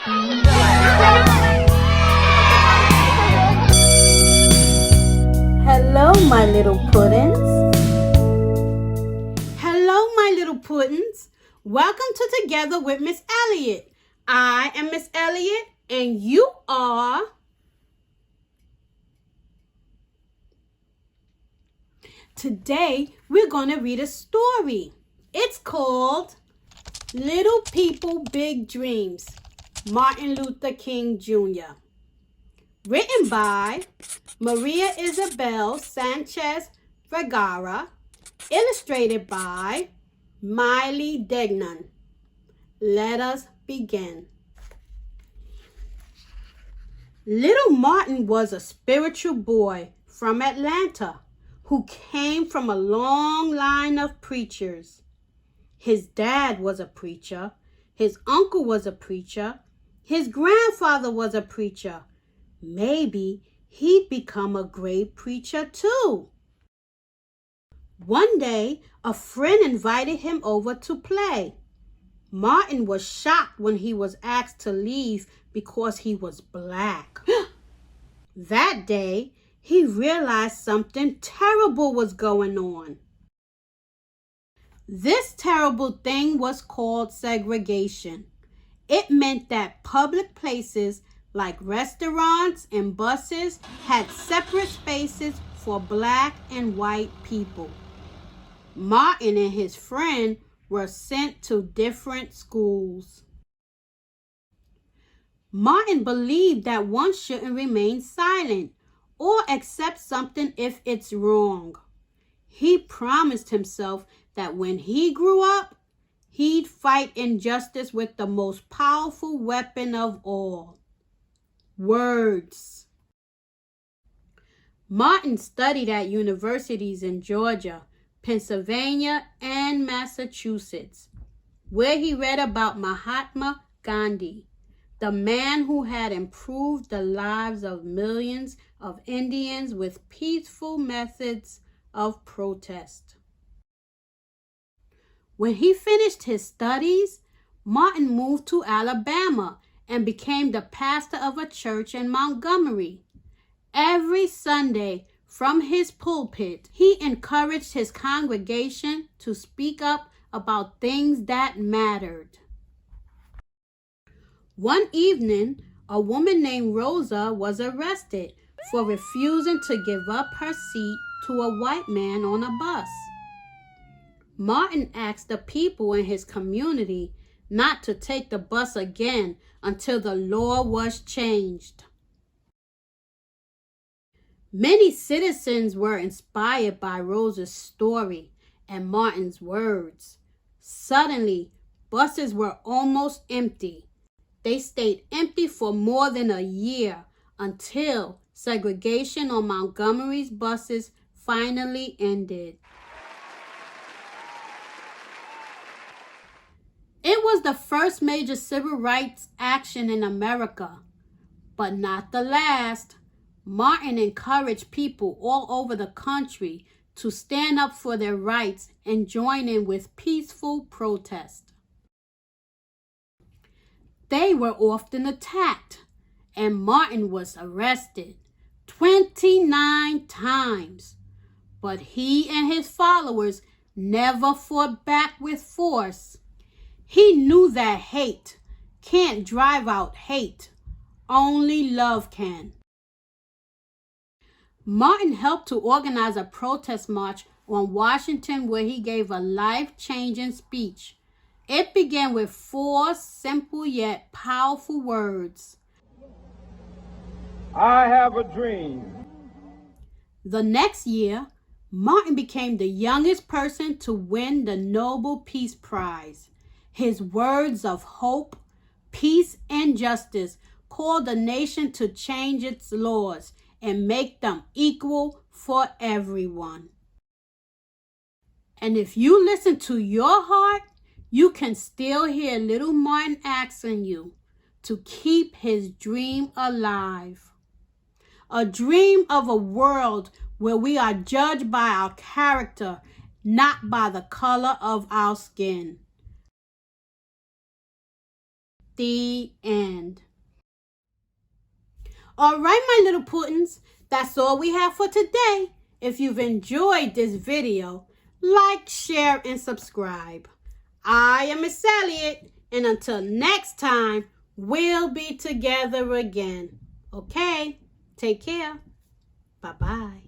Hello, my little puddings. Hello, my little puddings. Welcome to Together with Ms. Elliott. I am Ms. Elliott, and you are... Today, we're going to read a story. It's called Little People, Big Dreams, Martin Luther King Jr. Written by Maria Isabel Sanchez Vergara. Illustrated by Miley Degnan. Let us begin. Little Martin was a spiritual boy from Atlanta who came from a long line of preachers. His dad was a preacher, his uncle was a preacher, his grandfather was a preacher. Maybe he'd become a great preacher too. One day, a friend invited him over to play. Martin was shocked when he was asked to leave because he was black. That day, he realized something terrible was going on. This terrible thing was called segregation. It meant that public places like restaurants and buses had separate spaces for black and white people. Martin and his friend were sent to different schools. Martin believed that one shouldn't remain silent or accept something if it's wrong. He promised himself that when he grew up, he'd fight injustice with the most powerful weapon of all: words. Martin studied at universities in Georgia, Pennsylvania, and Massachusetts, where he read about Mahatma Gandhi, the man who had improved the lives of millions of Indians with peaceful methods of protest. When he finished his studies, Martin moved to Alabama and became the pastor of a church in Montgomery. Every Sunday, from his pulpit, he encouraged his congregation to speak up about things that mattered. One evening, a woman named Rosa was arrested for refusing to give up her seat to a white man on a bus. Martin asked the people in his community not to take the bus again until the law was changed. Many citizens were inspired by Rosa's story and Martin's words. Suddenly, buses were almost empty. They stayed empty for more than a year until segregation on Montgomery's buses finally ended. It was the first major civil rights action in America, but not the last. Martin encouraged people all over the country to stand up for their rights and join in with peaceful protest. They were often attacked, and Martin was arrested 29 times. But he and his followers never fought back with force. He knew that hate can't drive out hate. Only love can. Martin helped to organize a protest march on Washington where he gave a life-changing speech. It began with 4 simple yet powerful words. I have a dream. The next year, Martin became the youngest person to win the Nobel Peace Prize. His words of hope, peace, and justice called the nation to change its laws and make them equal for everyone. And if you listen to your heart, you can still hear little Martin asking you to keep his dream alive. A dream of a world where we are judged by our character, not by the color of our skin. The end. All right, my little puddings, that's all we have for today. If you've enjoyed this video, like, share, and subscribe. I am Ms.Elliott, and until next time, we'll be together again. Okay, take care. Bye-bye.